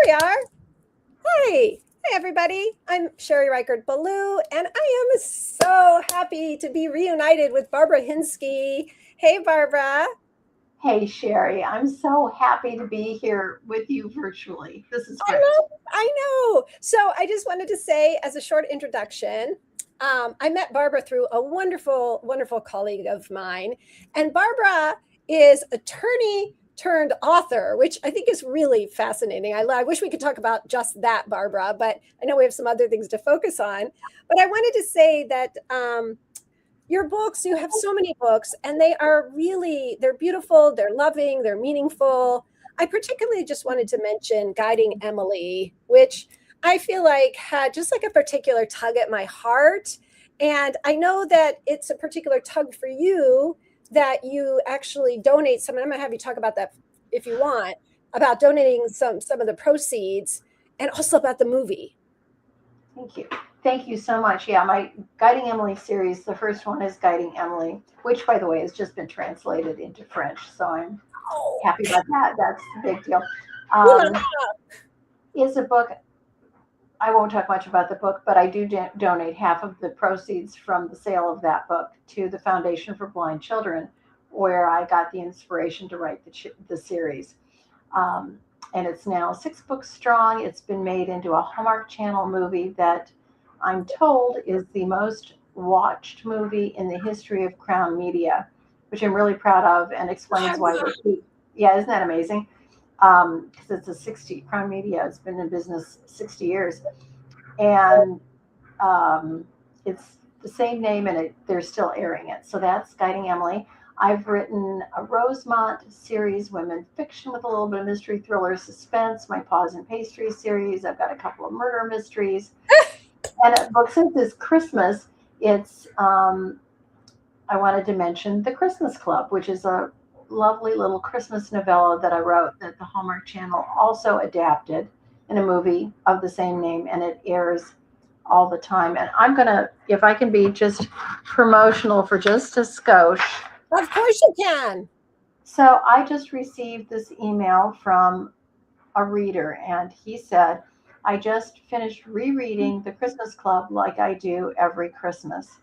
we are. Hi. Hey, everybody. I'm Richert Belul, and I am so happy to be reunited with Barbara Hinske. Hey, Barbara. Hey, Sherry, I'm so happy to be here with you virtually. This is I great. know. I know. So I just wanted to say, as a short introduction, I met Barbara through a wonderful, wonderful colleague of mine. And Barbara is attorney turned author, which I think is really fascinating. I wish we could talk about just that, Barbara, but I know we have some other things to focus on. But I wanted to say that your books, you have so many books, and they're beautiful, they're loving, they're meaningful. I particularly just wanted to mention Guiding Emily, which I feel like had just like a particular tug at my heart. And I know that it's a particular tug for you, that you actually donate some, and I'm going to have you talk about that if you want, about donating some of the proceeds, and also about the movie. Thank you. Thank you so much. Yeah, my Guiding Emily series, the first one is Guiding Emily, which, by the way, has just been translated into French. So I'm Oh, happy about that. That's the big deal. ooh la la. Um, is a book, I won't talk much about the book, but I do donate half of the proceeds from the sale of that book to the Foundation for Blind Children, where I got the inspiration to write the series. Um, and it's now 6 books strong. It's been made into a Hallmark Channel movie that I'm told is the most watched movie in the history of Crown Media, which I'm really proud of and explains why they keep. Yeah, isn't that amazing? Because it's a 60, Crown Media has been in business 60 years. And it's the same name and they're still airing it. So that's Guiding Emily. I've written a Rosemont series, women fiction with a little bit of mystery, thriller, suspense, my Paws and Pastry series. I've got a couple of murder mysteries. And a book since this Christmas, it's I wanted to mention The Christmas Club, which is a lovely little Christmas novella that I wrote that the Hallmark Channel also adapted in a movie of the same name, and it airs all the time. And I'm gonna, if I can be just promotional for just a skosh. Of course you can. So I just received this email from a reader, and he said, I just finished rereading The Christmas Club like I do every Christmas.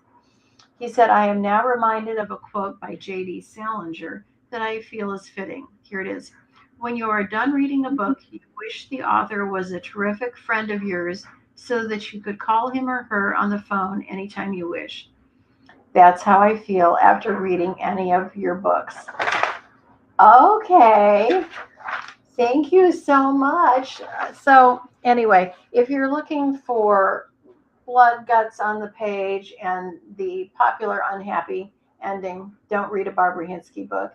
He said, I am now reminded of a quote by J.D. Salinger that I feel is fitting. Here it is. When you are done reading a book, you wish the author was a terrific friend of yours so that you could call him or her on the phone anytime you wish. That's how I feel after reading any of your books. Okay. Thank you so much. So, anyway, if you're looking for blood guts on the page and the popular unhappy ending, don't read a Barbara Hinske book.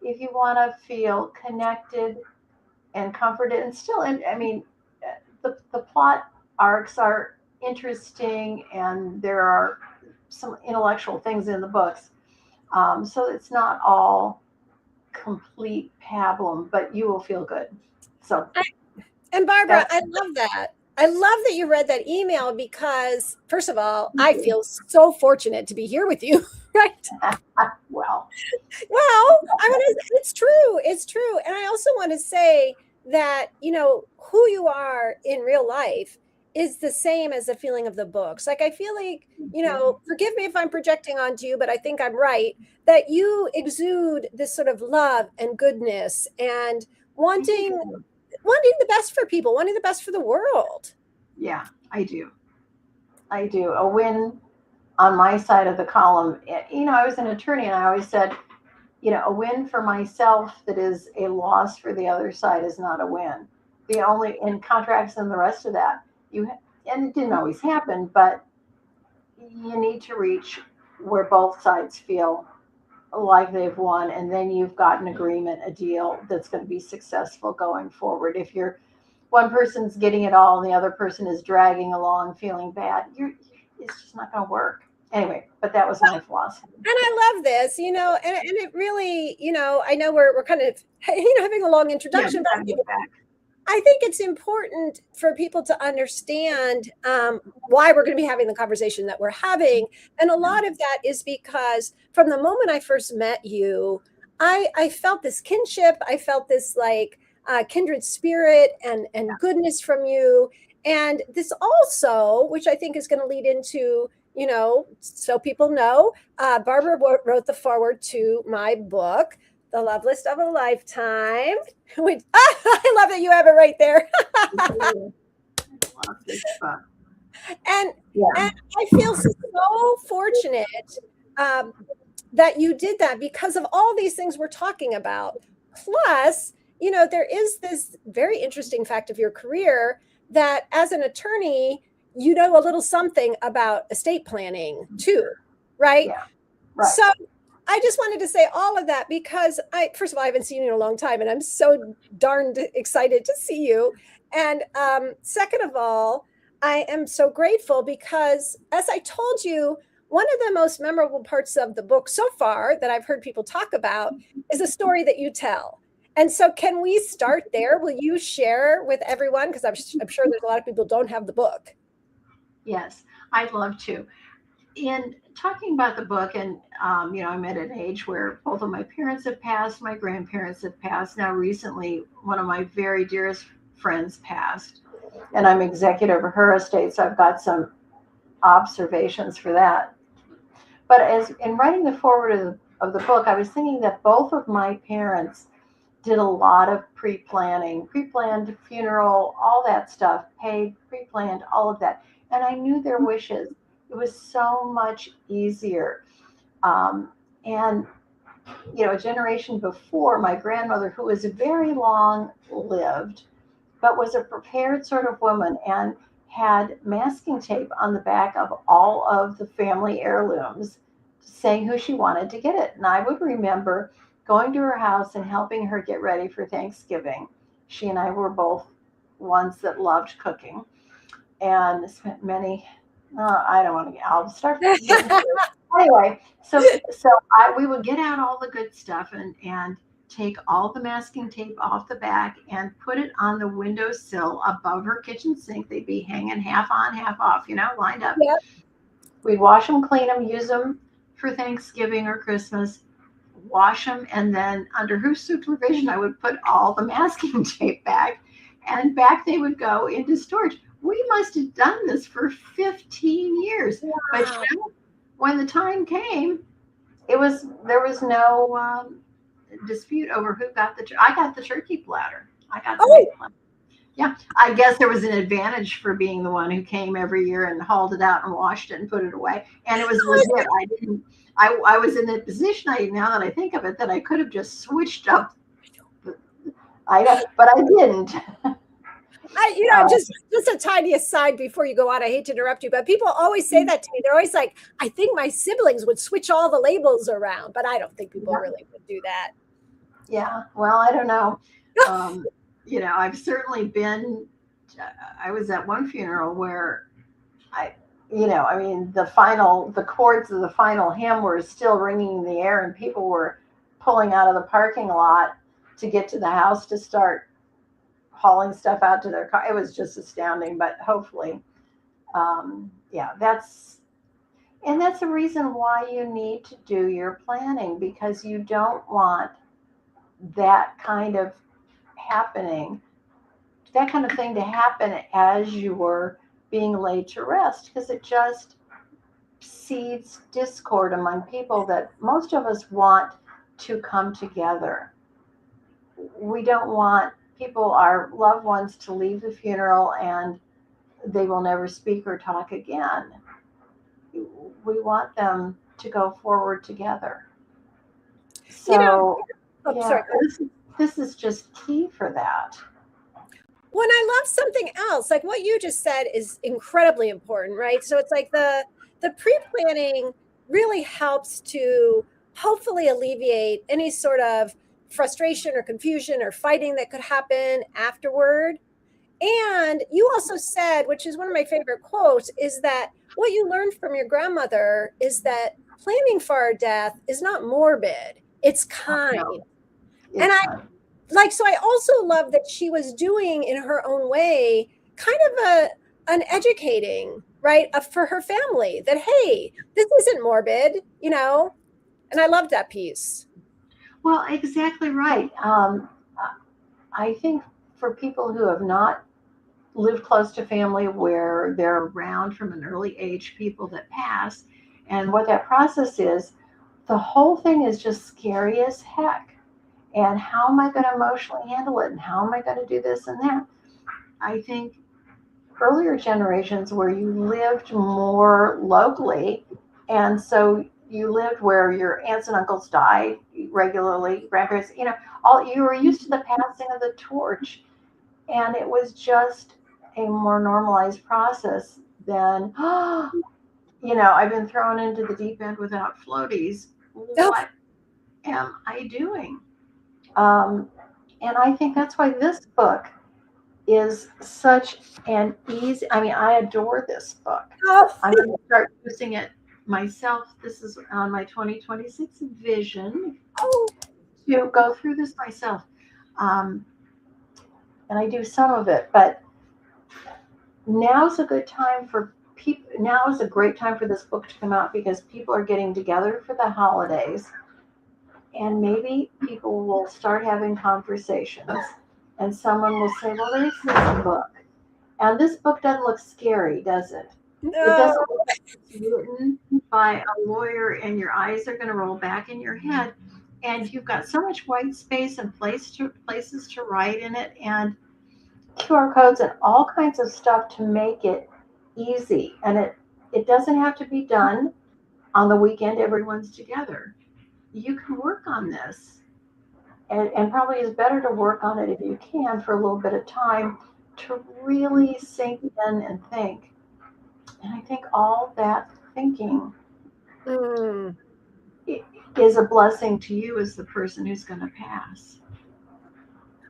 If you want to feel connected and comforted, and still, I mean, the plot arcs are interesting and there are some intellectual things in the books. So it's not all complete pablum, but you will feel good. So And Barbara, that's I love that. I love that you read that email because, first of all, I feel so fortunate to be here with you, right? well, Well, I want to, it's true. It's true. And I also want to say that, who you are in real life is the same as the feeling of the books. Like, I feel like, forgive me if I'm projecting onto you, but I think I'm right, that you exude this sort of love and goodness and wanting the best for people, wanting the best for the world. yeah, I do. I do. A win on my side of the column. I was an attorney and I always said, a win for myself that is a loss for the other side is not a win. The only in contracts and the rest of that, and it didn't always happen, but you need to reach where both sides feel like they've won, and then you've got an agreement, a deal that's going to be successful going forward. If you're one person's getting it all and the other person is dragging along feeling bad, it's just not going to work. Anyway, but that was my philosophy. And I love this, and it really, I know we're kind of, having a long Yeah, introduction, you but got back. I think it's important for people to understand why we're going to be having the conversation that we're having. And a lot of that is because from the moment I first met you, I felt this kinship. I felt this like kindred spirit and goodness from you. And this also, which I think is going to lead into, so people know, Barbara wrote the foreword to my book, The Love List of a Lifetime. Which, I love that you have it right there. I love this book. And I feel so fortunate that you did that because of all these things we're talking about. Plus, there is this very interesting fact of your career that as an attorney, you know a little something about estate planning too, right? Yeah, right. So I just wanted to say all of that because first of all, I haven't seen you in a long time and I'm so darned excited to see you. And second of all, I am so grateful because as I told you, one of the most memorable parts of the book so far that I've heard people talk about is a story that you tell. And so can we start there? Will you share with everyone? Because I'm sure there's a lot of people who don't have the book. Yes, I'd love to. In talking about the book, and I'm at an age where both of my parents have passed, my grandparents have passed. Now, recently, one of my very dearest friends passed, and I'm executive of her estate, so I've got some observations for that. But as in writing the foreword of the book, I was thinking that both of my parents did a lot of pre-planning, pre-planned funeral, all that stuff, paid, pre-planned, all of that. And I knew their wishes. It was so much easier. And, a generation before, my grandmother, who was very long lived, but was a prepared sort of woman and had masking tape on the back of all of the family heirlooms saying who she wanted to get it. And I would remember going to her house and helping her get ready for Thanksgiving. She and I were both ones that loved cooking and spent many, I don't want to, I'll start getting anyway. So we would get out all the good stuff and take all the masking tape off the back and put it on the windowsill above her kitchen sink. They'd be hanging half on, half off, lined up. Yep. We'd wash them, clean them, use them for Thanksgiving or Christmas, wash them, and then under her supervision, I would put all the masking tape back, and back they would go into storage. We must have done this for 15 years. Wow. But when the time came, there was no dispute over who got I got the turkey platter. I got the big platter. Yeah, I guess there was an advantage for being the one who came every year and hauled it out and washed it and put it away. And it was legit. I was in a position, now that I think of it, that I could have just switched up. But I didn't. Just a tiny aside before you go on. I hate to interrupt you, but people always say that to me. They're always like, I think my siblings would switch all the labels around, but I don't think people really would do that. Yeah, well, I don't know. I've certainly been, I was at one funeral where the chords of the final hymn were still ringing in the air and people were pulling out of the parking lot to get to the house to start hauling stuff out to their car. It was just astounding, but hopefully, that's the reason why you need to do your planning, because you don't want that kind of thing to happen as you were being laid to rest, because it just seeds discord among people that most of us want to come together. We don't want our loved ones to leave the funeral and they will never speak or talk again. We want them to go forward together. So, this is just key for that. When I love something else, like what you just said is incredibly important, right? So it's like the pre-planning really helps to hopefully alleviate any sort of frustration or confusion or fighting that could happen afterward. And you also said, which is one of my favorite quotes, is that what you learned from your grandmother is that planning for our death is not morbid, it's kind. So I also love that she was doing in her own way kind of an educating, right, for her family that, hey, this isn't morbid, and I loved that piece. Well, exactly right. I think for people who have not lived close to family where they're around from an early age, people that pass, and what that process is, the whole thing is just scary as heck. And how am I going to emotionally handle it? And how am I going to do this and that? I think earlier generations where you lived more locally, and so you lived where your aunts and uncles died regularly, grandparents, all you were used to the passing of the torch, and it was just a more normalized process than I've been thrown into the deep end without floaties. Oh, What am I doing? Um, and I think that's why this book is such an easy. I mean, I adore this book. oh, I'm going to start using it myself. This is on my 2026 vision oh. to go through this myself. Um, and I do some of it, but now's a good time for people. Now is a great time for this book to come out because people are getting together for the holidays, and maybe people will start having conversations, and someone will say, "Well, there's this book." And this book doesn't look scary, does it? It No. doesn't look like it's written by a lawyer and your eyes are going to roll back in your head. And you've got so much white space and places to write in it and QR codes and all kinds of stuff to make it easy. And it doesn't have to be done on the weekend everyone's together. You can work on this. And probably is better to work on it if you can for a little bit of time to really sink in and think. And I think all that thinking Mm. is a blessing to you as the person who's going to pass.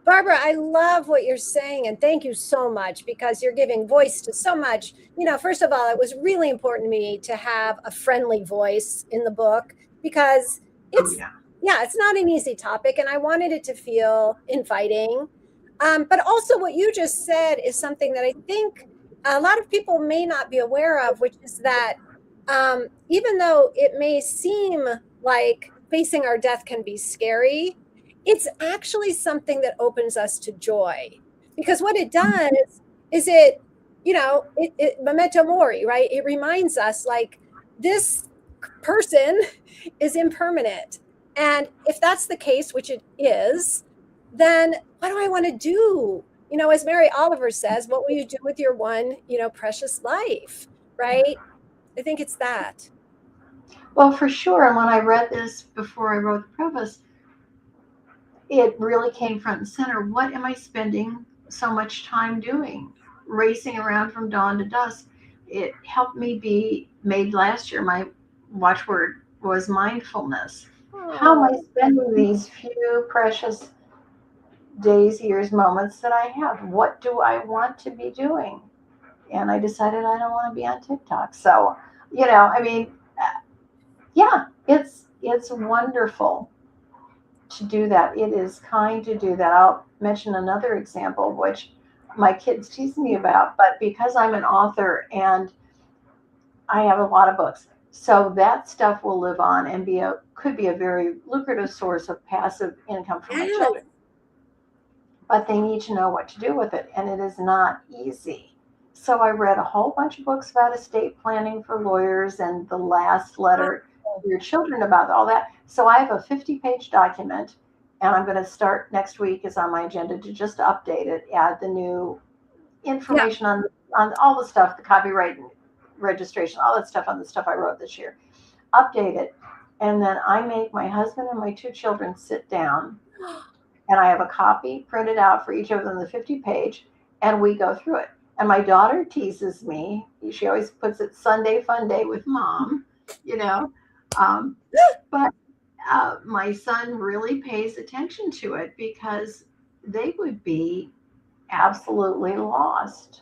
Barbara, I love what you're saying, and thank you so much because you're giving voice to so much. First of all, it was really important to me to have a friendly voice in the book because Oh, it's, yeah. yeah, it's not an easy topic, and I wanted it to feel inviting. But also, what you just said is something that I think a lot of people may not be aware of, which is that even though it may seem like facing our death can be scary, it's actually something that opens us to joy, because what it does is it memento mori, right? It reminds us, like, this person is impermanent, and if that's the case, which it is, then what do I want to do? As Mary Oliver says, what will you do with your one precious life, right? I think it's that. Well, for sure. And when I read this before I wrote the preface, it really came front and center. What am I spending so much time doing? Racing around from dawn to dusk. It helped me be made last year. My watchword was mindfulness. How am I Oh, spending these few precious days, years, moments that I have? What do I want to be doing? And I decided I don't want to be on TikTok. So, I mean, yeah, it's wonderful to do that. It is kind to do that. I'll mention another example, which my kids tease me about, but because I'm an author and I have a lot of books, so that stuff will live on and could be a very lucrative source of passive income for my yes. children. But they need to know what to do with it, and it is not easy. So I read a whole bunch of books about estate planning for lawyers and the last letter to your children about all that. So I have a 50-page document, and I'm going to start next week is on my agenda to just update it, add the new Yeah. information on all the stuff, the copyright and registration, all that stuff on the stuff I wrote this year. Update it, and then I make my husband and my two children sit down, and I have a copy printed out for each of them, the 50-page, and we go through it. And my daughter teases me. She always puts it Sunday fun day with mom, you know. Um, but my son really pays attention to it because they would be absolutely lost.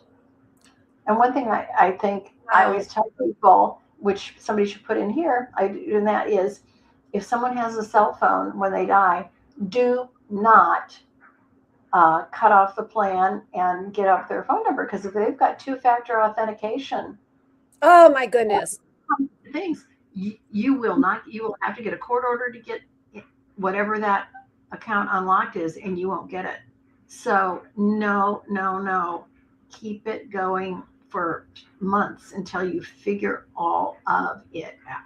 And one thing I think I Wow. always tell people, which somebody should put in here, and that is if someone has a cell phone when they die, do not cut off the plan and get off their phone number, because if they've got two-factor authentication Oh my goodness. things, you will have to get a court order to get whatever that account unlocked is, and you won't get it. So no, no, no. Keep it going for months until you figure all of it out.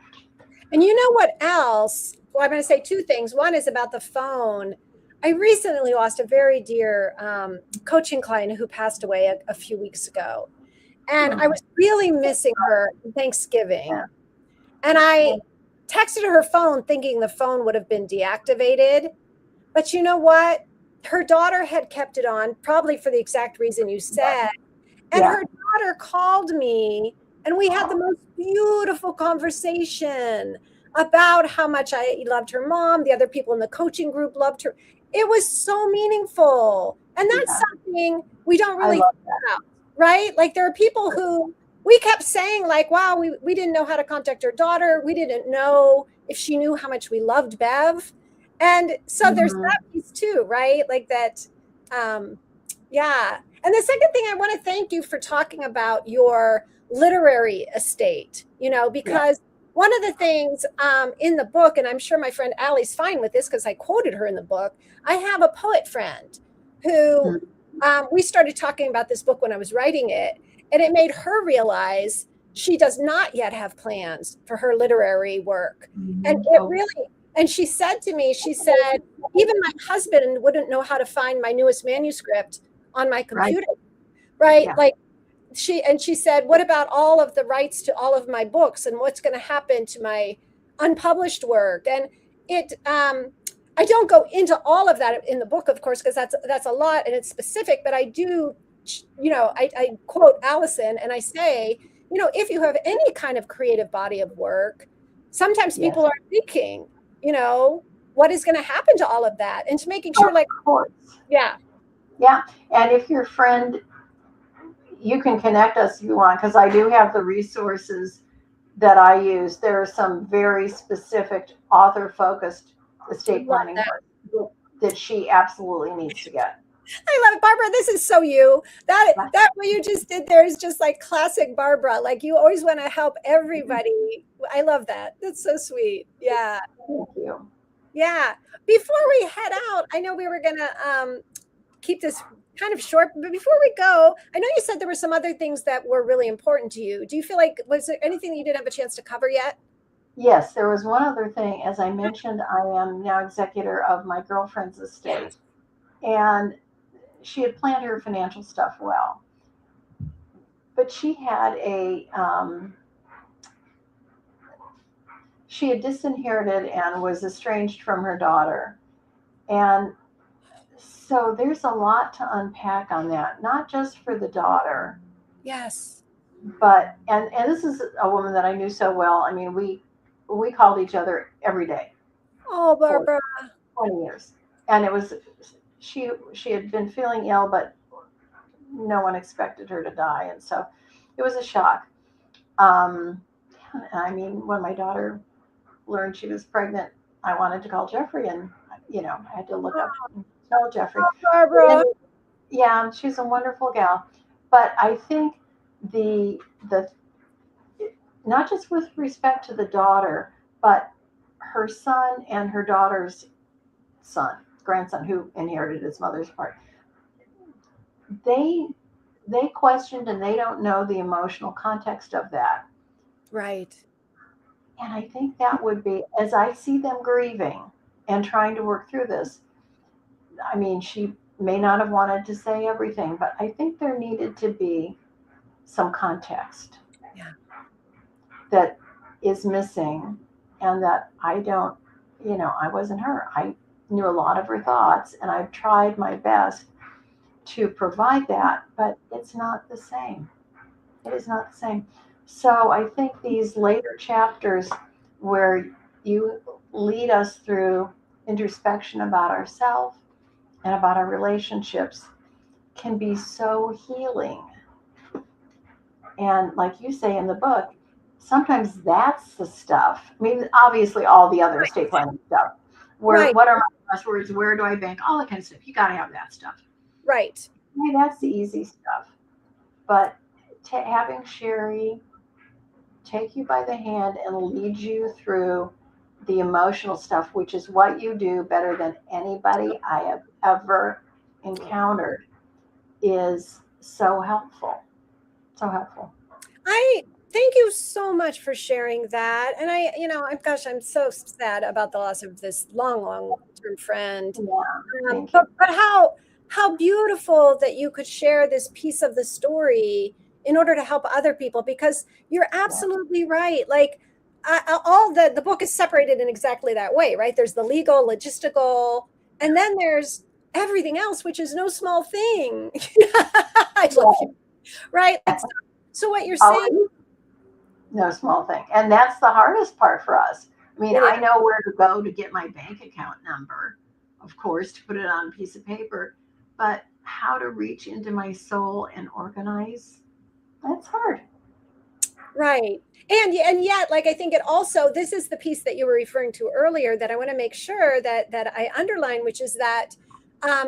And you know what else? Well, I'm going to say two things. One is about the phone. I recently lost a very dear coaching client who passed away a few weeks ago. And I Hmm. was really missing her on Thanksgiving. Yeah. And I texted her phone thinking the phone would have been deactivated. But you know what? Her daughter had kept it on, probably for the exact reason you said. And Yeah. her daughter called me, and we had the most beautiful conversation about how much I loved her mom. The other people in the coaching group loved her. It was so meaningful. And that's Yeah. something we don't I really love think about, right? Like there are people who we kept saying, like, wow, we didn't know how to contact her daughter. We didn't know if she knew how much we loved Bev. And so that. there's Hmm. that piece too, right? Like that, um, yeah. And the second thing, I want to thank you for talking about your literary estate, Yeah. because one of the things in the book, and I'm sure my friend Allie's fine with this because I quoted her in the book, I have a poet friend who we started talking about this book when I was writing it, and it made her realize she does not yet have plans for her literary work. And Hmm. it Oh, really, and she said to me, she said, even my husband wouldn't know how to find my newest manuscript on my right. computer, right? Yeah. Like she said, what about all of the rights to all of my books and what's going to happen to my unpublished work? And it I don't go into all of that in the book, of course, because that's a lot and it's specific, but I do, I quote Allison and I say, if you have any kind of creative body of work, sometimes Yes. people are thinking, what is going to happen to all of that, and to making Of sure, like, course. yeah. Yeah. And if your friend, you can connect us if you want, because I do have the resources that I use. There are some very specific author focused estate Love planning that. work that she absolutely needs to get. I love it, Barbara. This is so you. That Yeah. that what you just did there is just like classic Barbara. Like you always want to help everybody. I love that. That's so sweet. Yeah, Thank you. yeah. Before we head out, I know we were gonna keep this kind of short, but before we go, I know you said there were some other things that were really important to you. Do you feel like, was there anything that you didn't have a chance to cover yet? Yes, there was one other thing. As I mentioned, I am now executor of my girlfriend's estate, Yes. and she had planned her financial stuff well, but she had disinherited and was estranged from her daughter, and so there's a lot to unpack on that, not just for the daughter, Yes. but and this is a woman that I knew so well. I mean, we called each other every day Oh, for Barbara. 20 years, and it was she had been feeling ill, but no one expected her to die, and so it was a shock. Um, I mean, when my daughter learned she was pregnant, I wanted to call Jeffrey, and I had to look up and tell Jeffrey. Oh, But Barbara. yeah, she's a wonderful gal. But I think the not just with respect to the daughter, but her son and her daughter's son, grandson, who inherited his mother's part, they they questioned and they don't know the emotional context of that. Right. And I think that would be, as I see them grieving and trying to work through this, I mean, she may not have wanted to say everything, but I think there needed to be some context Yeah. that is missing, and that I don't, I wasn't her. I knew a lot of her thoughts and I've tried my best to provide that, but it's not the same. It is not the same. So I think these later chapters where you lead us through introspection about ourselves and about our relationships can be so healing. And like you say in the book, sometimes that's the stuff. I mean, obviously all the other estate planning stuff. Where Right. what are my passwords? Where do I bank? All that kind of stuff. You got to have that stuff. Right. Hey, that's the easy stuff. But having Sherry take you by the hand and lead you through the emotional stuff, which is what you do better than anybody I have ever encountered is so helpful. So helpful. I thank you so much for sharing that. And gosh, I'm so sad about the loss of this long-term friend. Yeah, thank But you. how beautiful that you could share this piece of the story in order to help other people, because you're absolutely right. Like all the book is separated in exactly that way, right? There's the legal, logistical, and then there's everything else, which is no small thing. I love you, right? So what you're saying, Oh, no small thing. And that's the hardest part for us. I mean, it I is. know where to go to get my bank account number, of course, to put it on a piece of paper, but how to reach into my soul and organize, that's hard. Right. And yet, like, I think it also, this is the piece that you were referring to earlier that I want to make sure that I underline, which is that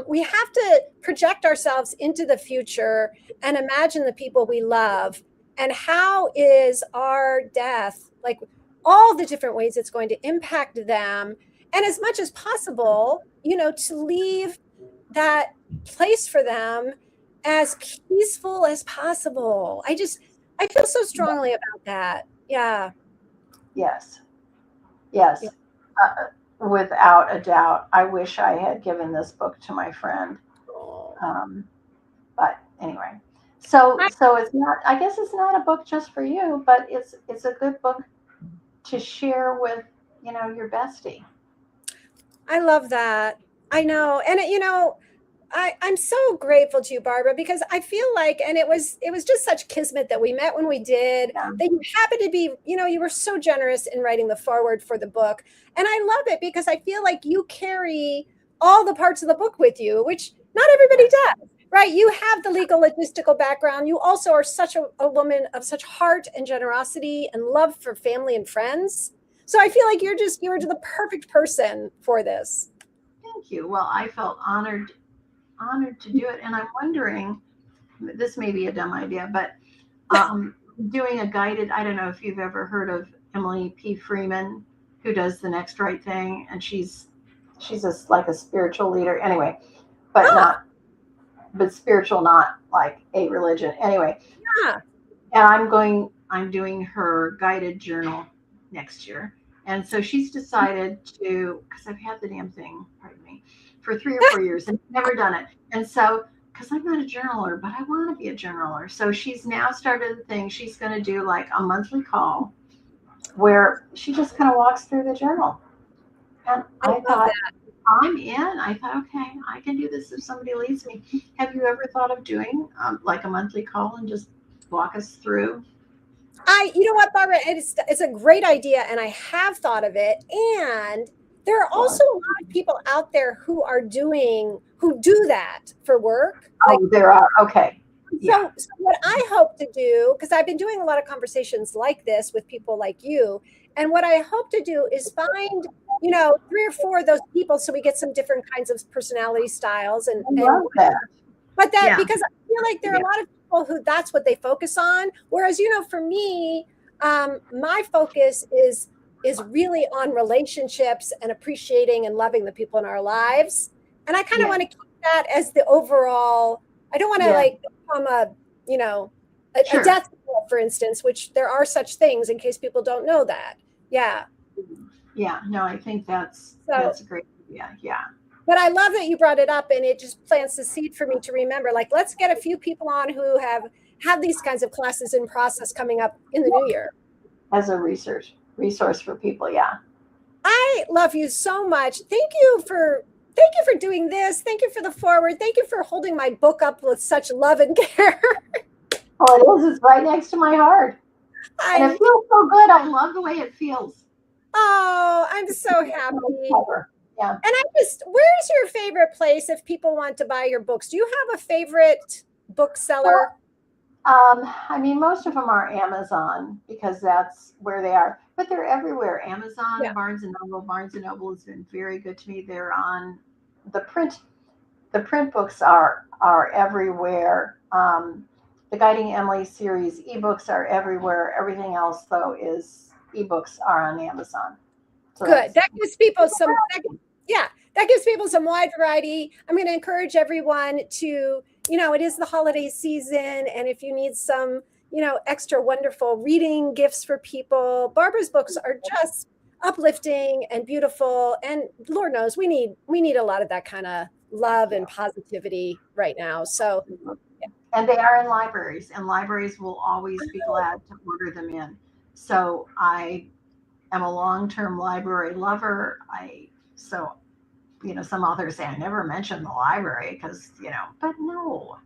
we have to project ourselves into the future and imagine the people we love, and how is our death, like all the different ways it's going to impact them, and as much as possible, to leave that place for them as peaceful as possible. I feel so strongly about that. Yeah. Yes, Yeah. yes. Without a doubt. I wish I had given this book to my friend. Oh. Um, but anyway, so it's not. I guess it's not a book just for you, but it's a good book to share with your bestie. I love that. I know. And I'm so grateful to you, Barbara, because I feel like, and it was just such kismet that we met when we did, Yeah. that you happened to be, you were so generous in writing the foreword for the book. And I love it because I feel like you carry all the parts of the book with you, which not everybody does, right? You have the legal logistical background. You also are such a woman of such heart and generosity and love for family and friends. So I feel like you're the perfect person for this. Thank you. Well, I felt honored to do it, and I'm wondering. This may be a dumb idea, but um, doing a guided. I don't know if you've ever heard of Emily P. Freeman, who does the next right thing, and she's like a spiritual leader. Anyway, but Oh, not but spiritual, not like a religion. Anyway, yeah. and I'm doing her guided journal next year. And so she's decided to, because I've had the damn thing, pardon me, for 3 or 4 years and never done it. And so, because I'm not a journaler, but I want to be a journaler. So she's now started the thing. She's going to do like a monthly call where she just kind of walks through the journal. And I I love thought, that. I'm in. I thought, okay, I can do this if somebody leads me. Have you ever thought of doing like a monthly call and just walk us through? You know what, Barbara? It's a great idea, and I have thought of it. And there are Well, also a lot of people out there who do that for work. Like, oh, there are. Okay. Yeah. so what I hope to do, because I've been doing a lot of conversations like this with people like you, and what I hope to do is find, 3 or 4 of those people, so we get some different kinds of personality styles, I and love that. but that, Yeah. because I feel like there are Yeah. a lot of people who that's what they focus on. Whereas, for me, my focus is really on relationships and appreciating and loving the people in our lives. And I kind of Yeah. want to keep that as the overall. I don't want to Yeah. like become a Sure. death knell, for instance, which there are such things in case people don't know that. Yeah. Yeah. No, I think So that's a great idea. Yeah. but I love that you brought it up, and it just plants the seed for me to remember. Like, let's get a few people on who have these kinds of classes in process coming up in the new year. As a resource for people. Yeah. I love you so much. Thank you for doing this. Thank you for the forward. Thank you for holding my book up with such love and care. Well, it is. It's right next to my heart, and it I feels so good. I love the way it feels. I'm so happy. Cover. Yeah. And where's your favorite place if people want to buy your books? Do you have a favorite bookseller? I mean, most of them are Amazon because that's where they are, but they're everywhere. Yeah, Amazon, Barnes and Noble. Barnes and Noble has been very good to me. They're on the print. The print books are everywhere. The Guiding Emily series ebooks are everywhere. Everything else though is ebooks are on Amazon. So good. that's That gives people some. Yeah, that gives people some wide variety. I'm going to encourage everyone to, it is the holiday season. And if you need some, extra wonderful reading gifts for people, Barbara's books are just uplifting and beautiful. And Lord knows we need a lot of that kind of love and positivity right now. So, and they are in libraries, and libraries will always be glad to order them in. So I am a long-term library lover. Some authors say I never mention the library because, but no.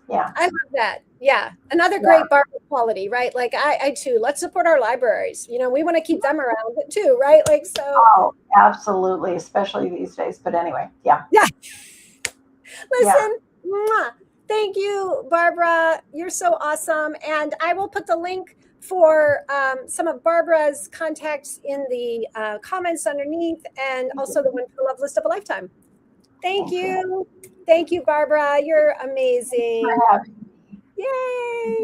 Yeah, I love that. Yeah. Another great Barbara quality, right? Like I too, let's support our libraries. We want to keep them around too, right? Like, so. Oh, absolutely. Especially these days. But anyway, yeah. Yeah. Listen, thank you, Barbara. You're so awesome. And I will put the link for some of Barbara's contacts in the comments underneath, and also the One for Love List of a Lifetime. Thank you. Thank you, Barbara. You're amazing. Yay.